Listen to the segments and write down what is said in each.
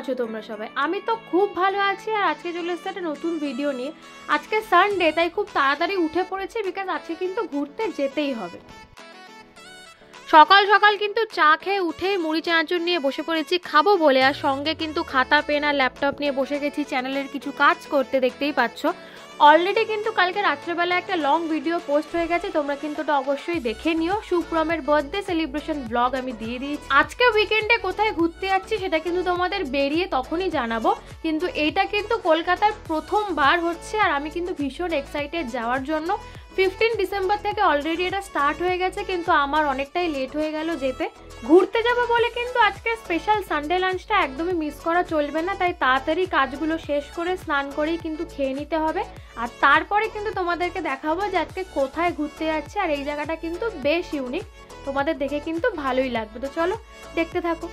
আছো তোমরা সবাই? আমি তো খুব ভালো আছি। আর আজকে চলে এসেছে একটা নতুন ভিডিও নিয়ে। আজকে সানডে, তাই খুব তাড়াতাড়ি উঠে পড়েছি, বিকজ আজকে কিন্তু ঘুরতে যেতেই হবে। সকাল সকাল কিন্তু চা খেয়ে উঠেই মুড়ি চানাচুর নিয়ে বসে পড়েছি খাবো বলে, আর সঙ্গে কিন্তু খাতা পেন আর ল্যাপটপ নিয়ে বসে গেছি চ্যানেলের কিছু কাজ করতে। দেখতেই পাচ্ছ অলরেডি কিন্তু কালকে রাত্রেবেলা একটা লং ভিডিও পোস্ট হয়ে গেছে, তোমরা কিন্তু ওটা অবশ্যই দেখে নিও। সুপ্রমের বার্থডে সেলিব্রেশন ব্লগ আমি দিয়ে দিয়েছি। আজকে উইকেন্ডে কোথায় ঘুরতে যাচ্ছি সেটা কিন্তু তোমাদের বেরিয়ে তখনই জানাবো, কিন্তু এইটা কিন্তু কলকাতার প্রথমবার হচ্ছে, আর আমি কিন্তু ভীষণ এক্সাইটেড যাওয়ার জন্য। 15 ডিসেম্বর থেকে অলরেডি এটা স্টার্ট হয়ে গেছে, কিন্তু আমার অনেকটাই লেট হয়ে গেল যেতে। ঘুরতে যাবো বলে কিন্তু আজকে স্পেশাল সানডে লাঞ্চটা একদমই মিস করা চলবে না, তাই তাড়াতাড়ি কাজগুলো শেষ করে স্নান করেই কিন্তু খেয়ে নিতে হবে। আর তারপরে কিন্তু তোমাদেরকে দেখাবো যে আজকে কোথায় ঘুরতে যাচ্ছে। আর এই জায়গাটা কিন্তু বেশ ইউনিক, তোমাদের দেখে কিন্তু ভালোই লাগবে। তো চলো দেখতে থাকো।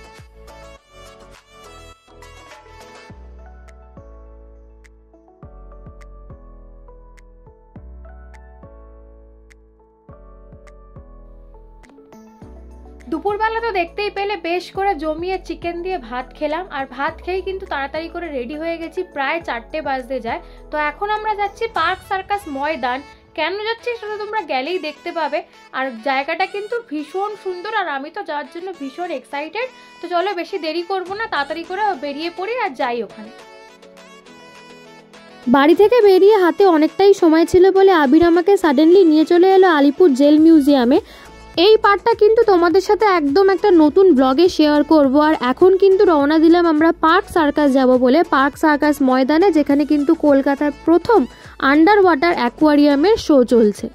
দুপুরবেলা তো দেখতেই পেলে বেশ করে জমিয়ে চিকেন দিয়ে ভাত খেলাম, আর ভাত খেয়েই কিন্তু তাড়াতাড়ি করে রেডি হয়ে গেছি। প্রায় 4টে বাজতে যায়। তো এখন আমরা যাচ্ছি পার্ক সার্কাস ময়দান। কেন যাচ্ছি সেটা তোমরা গেলেই দেখতে পাবে। আর জায়গাটা কিন্তু ভীষণ সুন্দর, আর আমি তো যাওয়ার জন্য ভীষণ এক্সাইটেড। তো চলো বেশি দেরি করবো না, তাড়াতাড়ি করে বেরিয়ে পড়ি আর যাই ওখানে। বাড়ি থেকে বেরিয়ে হাতে অনেকটাই সময় ছিল বলে আবির আমাকে সাডেনলি নিয়ে চলে এলো আলিপুর জেল মিউজিয়ামে। এই পার্টটা কিন্তু তোমাদের সাথে একদম একটা নতুন ব্লগে শেয়ার করব। আর এখন কিন্তু রওনা দিলাম আমরা পার্ক সার্কাস যাব বলে, পার্ক সার্কাস ময়দানে, যেখানে কিন্তু কলকাতার প্রথম আন্ডার ওয়াটার অ্যাকোয়ারিয়ামের শো চলছে।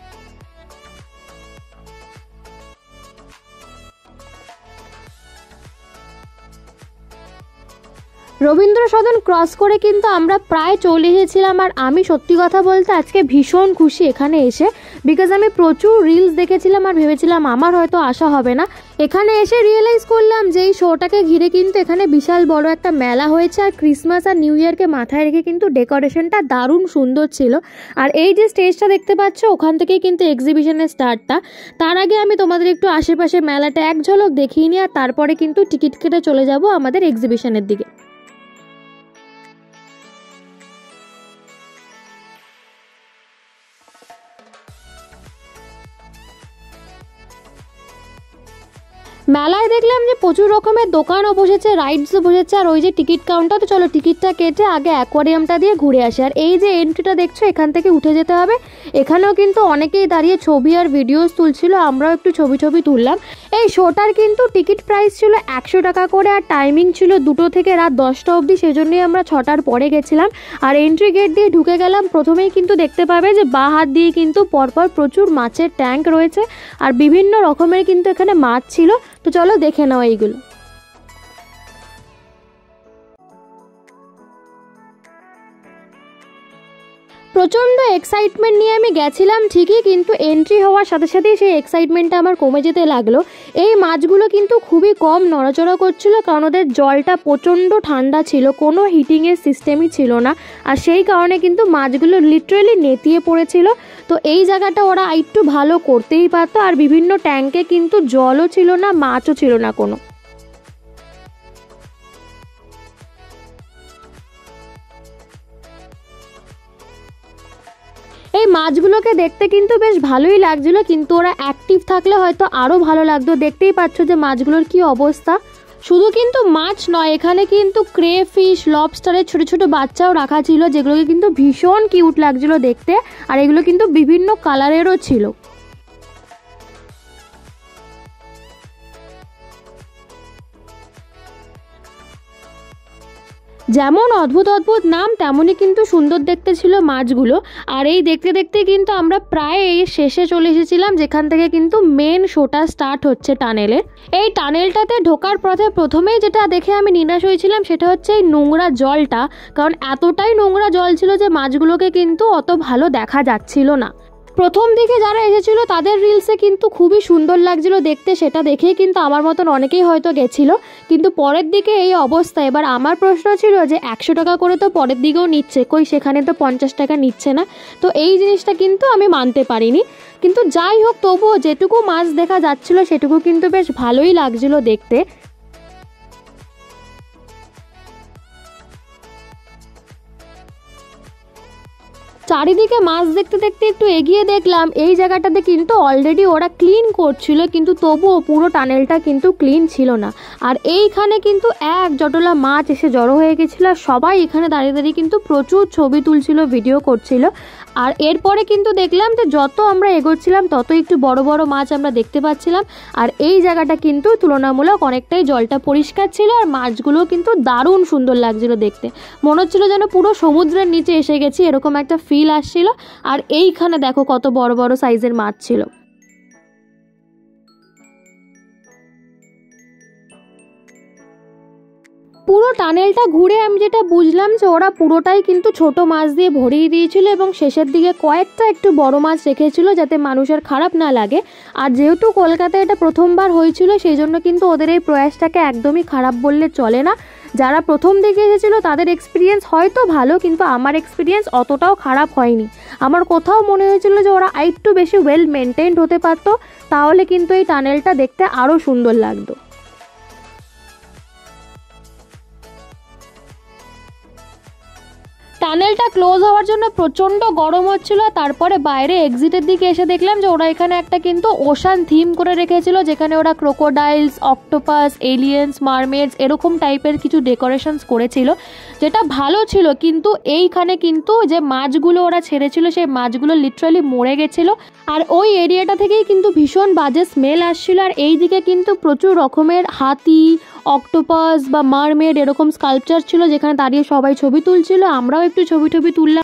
রবীন্দ্র সদন ক্রস করে কিন্তু আমরা প্রায় চলে এসেছিলাম। আর আমি সত্যি কথা বলতে আজকে ভীষণ খুশি এখানে এসে, বিকজ আমি প্রচুর রিলস দেখেছিলাম আর ভেবেছিলাম আমার হয়তো আসা হবে না। এখানে এসে রিয়েলাইজ করলাম যে এই শোটাকে ঘিরে কিন্তু এখানে বিশাল বড় একটা মেলা হয়েছে, আর ক্রিসমাস আর নিউ ইয়ারকে মাথায় রেখে কিন্তু ডেকোরেশনটা দারুণ সুন্দর ছিল। আর এই যে স্টেজটা দেখতে পাচ্ছ, ওখান থেকেই কিন্তু এক্সিবিশনের স্টার্টটা। তার আগে আমি তোমাদের একটু আশেপাশে মেলাটা এক ঝলক দেখিয়ে নিই, আর তারপরে কিন্তু টিকিট কেটে চলে যাব আমাদের এক্সিবিশনের দিকে। মেলায় দেখলাম যে প্রচুর রকমের দোকানও বসেছে, রাইডসও বসেছে, আর ওই যে টিকিট কাউন্টার। তো চলো টিকিটটা কেটে আগে অ্যাকোয়ারিয়ামটা দিয়ে ঘুরে আসে। আর এই যে এন্ট্রিটা দেখছো, এখান থেকে উঠে যেতে হবে। এখানেও কিন্তু অনেকেই দাঁড়িয়ে ছবি আর ভিডিওস তুলছিল, আমরাও একটু ছবি তুললাম। এই শোটার কিন্তু টিকিট প্রাইস ছিল 100 টাকা করে, আর টাইমিং ছিল 2টো থেকে রাত 10টা অবধি, সেজন্যই আমরা 6টার পরে গেছিলাম। আর এন্ট্রি গেট দিয়ে ঢুকে গেলাম। প্রথমেই কিন্তু দেখতে পাবে যে বাঁ হাত দিয়ে কিন্তু পরপর প্রচুর মাছের ট্যাঙ্ক রয়েছে, আর বিভিন্ন রকমের কিন্তু এখানে মাছ ছিল। তো চলো দেখে নাও এইগুলো। প্রচণ্ড এক্সাইটমেন্ট নিয়ে আমি গেছিলাম ঠিকই, কিন্তু এন্ট্রি হওয়ার সাথে সাথেই সেই এক্সাইটমেন্টটা আমার কমে যেতে লাগলো। এই মাছগুলো কিন্তু খুবই কম নড়াচড়া করছিল, কারণ ওদের জলটা প্রচণ্ড ঠান্ডা ছিল, কোনো হিটিংয়ের সিস্টেমই ছিল না। আর সেই কারণে কিন্তু মাছগুলো লিটারেলি নেতিয়ে পড়েছিল। তো এই জায়গাটা ওরা একটু ভালো করতেই পারতো। আর বিভিন্ন ট্যাঙ্কে কিন্তু জলও ছিল না, মাছও ছিল না কোনো। এই মাছগুলোকে দেখতে কিন্তু বেশ ভালোই লাগছিল, কিন্তু ওরা অ্যাক্টিভ থাকলে হয়তো আরও ভালো লাগতো। দেখতেই পাচ্ছ যে মাছগুলোর কি অবস্থা। শুধু কিন্তু মাছ নয়, এখানে কিন্তু ক্রে ফিশ, লবস্টারের ছোট ছোট বাচ্চাও রাখা ছিল, যেগুলোকে কিন্তু ভীষণ কিউট লাগছিল দেখতে। আর এগুলো কিন্তু বিভিন্ন কালারেরও ছিল। যেমন অদ্ভুত অদ্ভুত নাম, তেমনই কিন্তু সুন্দর দেখতে ছিল মাছগুলো। আর এই দেখতে দেখতে কিন্তু আমরা প্রায় এই শেষে চলে এসেছিলাম, যেখান থেকে কিন্তু মেন শোটা স্টার্ট হচ্ছে টানেলের। এই টানেলটাতে ঢোকার পথে প্রথমেই যেটা দেখে আমি নিরাশ হয়েছিলাম সেটা হচ্ছে এই নোংরা জলটা, কারণ এতটাই নোংরা জল ছিল যে মাছগুলোকে কিন্তু অত ভালো দেখা যাচ্ছিল না। প্রথম দিকে যারা এসেছিল তাদের রিলসে কিন্তু খুবই সুন্দর লাগছিল দেখতে, সেটা দেখেই কিন্তু আমার মতন অনেকেই হয়তো গেছিল। কিন্তু পরের দিকে এই অবস্থা। এবার আমার প্রশ্ন ছিল যে 100 টাকা করে তো পরের দিকেও নিচ্ছে, কই সেখানে তো 50 টাকা নিচ্ছে না। তো এই জিনিসটা কিন্তু আমি মানতে পারিনি। কিন্তু যাই হোক, তবুও যেটুকু মাছ দেখা যাচ্ছিল সেটুকু কিন্তু বেশ ভালোই লাগছিল দেখতে। চারিদিকে মাছ দেখতে দেখতে একটু এগিয়ে দেখলাম এই জায়গাটাতে কিন্তু অলরেডি ওরা ক্লিন করছিল, কিন্তু তবুও পুরো টানেলটা কিন্তু ক্লিন ছিল না। আর এইখানে কিন্তু এক জটলা মাছ এসে জড়ো হয়ে গেছিলো, সবাই এখানে দাঁড়িয়ে দাঁড়িয়ে কিন্তু প্রচুর ছবি তুলছিল, ভিডিও করছিল। আর এরপরে কিন্তু দেখলাম যে যত আমরা এগোচ্ছিলাম তত একটু বড় বড় মাছ আমরা দেখতে পাচ্ছিলাম। আর এই জায়গাটা কিন্তু তুলনামূলক অনেকটাই জলটা পরিষ্কার ছিল, আর মাছগুলো কিন্তু দারুণ সুন্দর লাগছিল দেখতে, মনে হচ্ছিল যেন পুরো সমুদ্রের নিচে এসে গেছি, এরকম একটা ফিল আসছিল। আর এইখানে দেখো কত বড় বড় সাইজের মাছ ছিল। পুরো টানেলটা ঘুরে আমি যেটা বুঝলাম যে ওরা পুরোটাই কিন্তু ছোট মাছ দিয়ে ভরিয়ে দিয়েছিল এবং শেষের দিকে কয়েকটা একটু বড় মাছ রেখেছিল যাতে মানুষের খারাপ না লাগে। আর যেহেতু কলকাতায় এটা প্রথমবার হয়েছিল সেই জন্য কিন্তু ওদের এই প্রয়াসটাকে একদমই খারাপ বললে চলে না। যারা প্রথম দিকে এসেছিলো তাদের এক্সপিরিয়েন্স হয়তো ভালো, কিন্তু আমার এক্সপিরিয়েন্স অতটাও খারাপ হয়নি। আমার কোথাও মনে হয়েছিল যে ওরা আরেকটু বেশি ওয়েল মেনটেনড হতে পারতো, তাহলে কিন্তু এই টানেলটা দেখতে আরও সুন্দর লাগতো। টানেলটা ক্লোজ হওয়ার জন্য প্রচণ্ড গরম হচ্ছিল। তারপরে বাইরে এক্সিটের দিকে এসে দেখলাম যে ওরা এখানে একটা কিন্তু ওশান থিম করে রেখেছিল, যেখানে ওরা ক্রোকোডাইলস, অক্টোপাস, এলিয়েন্স, মারমেডস এরকম টাইপের কিছু ডেকোরেশনস করেছিল, যেটা ভালো ছিল। কিন্তু এইখানে কিন্তু যে মাছগুলো ওরা ছেড়েছিল সেই মাছগুলো লিটারালি মরে গেছিল, আর ওই এরিয়াটা থেকেই কিন্তু ভীষণ বাজে স্মেল আসছিল। আর এই দিকে কিন্তু প্রচুর রকমের হাতি, অক্টোপাস বা মারমেড এরকম স্কাল্পচার ছিল, যেখানে দাঁড়িয়ে সবাই ছবি তুলছিল, আমরাও একটু ছবি তুললাম।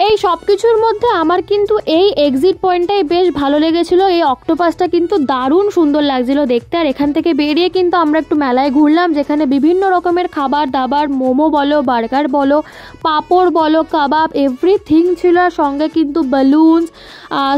এই সব কিছুর মধ্যে আমার কিন্তু এই এক্সিট পয়েন্টটাই বেশ ভালো লেগেছিল। এই অক্টোপাসটা কিন্তু দারুণ সুন্দর লাগছিল দেখতে। আর এখান থেকে বেরিয়ে কিন্তু আমরা একটু মেলায় ঘুরলাম, যেখানে বিভিন্ন রকমের খাবার দাবার, মোমো বলো, বার্গার বলো, পাঁপড় বলো, কাবাব, এভরিথিং ছিল। আর সঙ্গে কিন্তু বালুনস,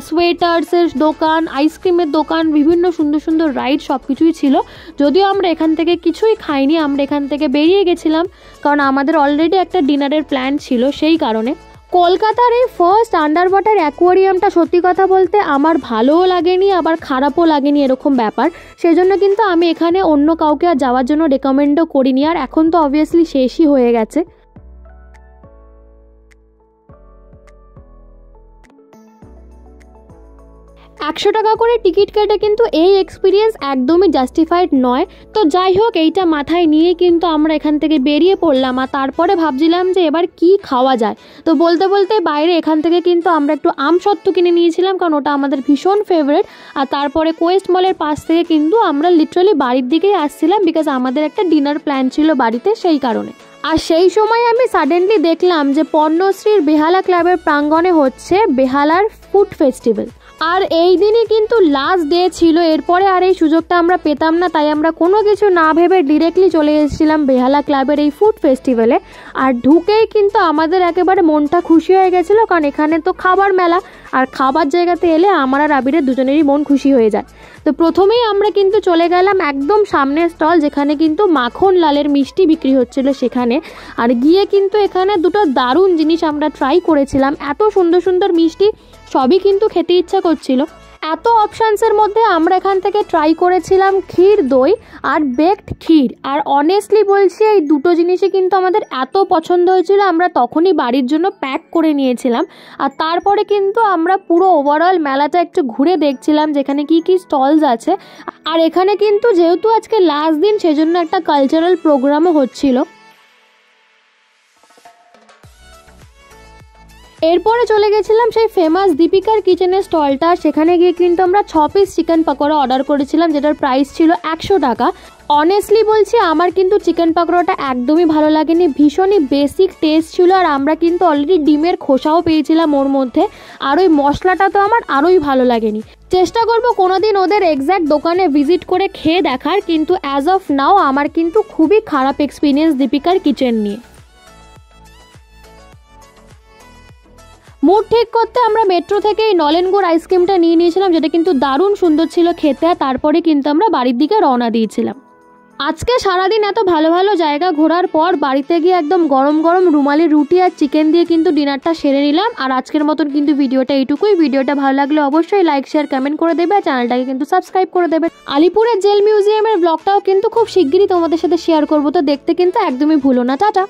সোয়েটার্সের দোকান, আইসক্রিমের দোকান, বিভিন্ন সুন্দর সুন্দর রাইড সব কিছুই ছিল। যদিও আমরা এখান থেকে কিছুই খাইনি, আমরা এখান থেকে বেরিয়ে গেছিলাম, কারণ আমাদের অলরেডি একটা ডিনারের প্ল্যান ছিল সেই কারণে। কলকাতার এই ফার্স্ট আন্ডার ওয়াটার অ্যাকোয়ারিয়ামটা সত্যি কথা বলতে আমার ভালোও লাগেনি আবার খারাপও লাগেনি এরকম ব্যাপার, সেই জন্য কিন্তু আমি এখানে অন্য কাউকে আর যাওয়ার জন্য রেকমেন্ডও করিনি। আর এখন তো অবভিয়াসলি শেষই হয়ে গেছে। 100 টাকা করে টিকিট কেটে কিন্তু এই এক্সপিরিয়েন্স একদমই জাস্টিফাইড নয়। তো যাই হোক, এইটা মাথায় নিয়ে কিন্তু আমরা এখান থেকে বেরিয়ে পড়লাম। আর তারপরে ভাবছিলাম যে এবার কি খাওয়া যায়। তো বলতে বলতে বাইরে এখান থেকে কিন্তু আমরা একটু আমসত্ত্ব কিনে নিয়েছিলাম, কারণ ওটা আমাদের ভীষণ ফেভারিট। আর তারপরে কোয়েস্ট মলের পাশ থেকে কিন্তু আমরা লিটারালি বাড়ির দিকেই আসছিলাম, বিকজ আমাদের একটা ডিনার প্ল্যান ছিল বাড়িতে, সেই কারণে। আর সেই সময় আমি সাডেনলি দেখলাম যে পণ্যশ্রীর বেহালা ক্লাবের প্রাঙ্গণে হচ্ছে বেহালার ফুড ফেস্টিভ্যাল। আর এই দিনই কিন্তু লাস্ট ডে ছিল, এরপরে আর এই সুযোগটা আমরা পেতাম না। তাই আমরা কোনো কিছু না ভেবে ডিরেক্টলি চলে এসেছিলাম বেহালা ক্লাবের এই ফুড ফেস্টিভ্যালে। আর ঢুকেই কিন্তু আমাদের একেবারে মনটা খুশি হয়ে গেছিলো, কারণ এখানে তো খাবার মেলা, আর খাবার জায়গাতে এলে আমার আর আবিরের দুজনেরই মন খুশি হয়ে যায়। তো প্রথমেই আমরা কিন্তু চলে গেলাম একদম সামনের স্টল, যেখানে কিন্তু মাখন লালের মিষ্টি বিক্রি হচ্ছিল সেখানে। আর গিয়ে কিন্তু এখানে দুটো দারুণ জিনিস আমরা ট্রাই করেছিলাম। এত সুন্দর সুন্দর মিষ্টি, সবই কিন্তু খেতে ইচ্ছা করছিল। এত অপশানসের মধ্যে আমরা এখান থেকে ট্রাই করেছিলাম ক্ষীর দই আর বেকড ক্ষীর। আর অনেস্টলি বলছি, এই দুটো জিনিসই কিন্তু আমাদের এত পছন্দ হয়েছিল, আমরা তখনই বাড়ির জন্য প্যাক করে নিয়েছিলাম। আর তারপরে কিন্তু আমরা পুরো ওভারঅল মেলাটা একটু ঘুরে দেখছিলাম যেখানে কি কি স্টলস আছে। আর এখানে কিন্তু যেহেতু আজকে লাস্ট দিন, সেজন্য একটা কালচারাল প্রোগ্রামও হচ্ছিল। এরপরে চলে গেছিলাম সেই ফেমাস দীপিকার কিচেনের স্টলটা। সেখানে গিয়ে কিন্তু আমরা 6 পিস চিকেন পকোড়া অর্ডার করেছিলাম, যেটার প্রাইস ছিল 100 টাকা। অনেস্টলি বলছি, আমার কিন্তু চিকেন পকোড়াটা একদমই ভালো লাগেনি, ভীষণই বেসিক টেস্ট ছিল। আর আমরা কিন্তু অলরেডি ডিমের খোসাও পেয়েছিলাম ওর মধ্যে, আর ওই মশলাটা তো আমার আরোই ভালো লাগেনি। চেষ্টা করবো কোনোদিন ওদের এক্স্যাক্ট দোকানে ভিজিট করে খেয়ে দেখার, কিন্তু অ্যাজ অফ নাও আমার কিন্তু খুবই খারাপ এক্সপিরিয়েন্স দীপিকার কিচেন নিয়ে। মুড ঠিক করতে আমরা মেট্রো থেকে এই নলেনগুড় আইসক্রিমটা নিয়ে নিয়েছিলাম, যেটা কিন্তু দারুণ সুন্দর ছিল খেতে। আর তারপরে কিন্তু আমরা বাড়ির দিকে রওনা দিয়েছিলাম। আজকে সারাদিন এত ভালো ভালো জায়গা ঘোরার পর বাড়িতে গিয়ে একদম গরম গরম রুমালি রুটি আর চিকেন দিয়ে কিন্তু ডিনারটা সেরে নিলাম। আর আজকের মতন কিন্তু ভিডিওটা এইটুকুই। ভিডিওটা ভালো লাগলে অবশ্যই লাইক শেয়ার কমেন্ট করে দেবে, আর চ্যানেলটাকে কিন্তু সাবস্ক্রাইব করে দেবে। আলিপুরের জেল মিউজিয়ামের ব্লগটাও কিন্তু খুব শিগগিরই তোমাদের সাথে শেয়ার করবো, তো দেখতে কিন্তু একদমই ভুলো না। টাটা।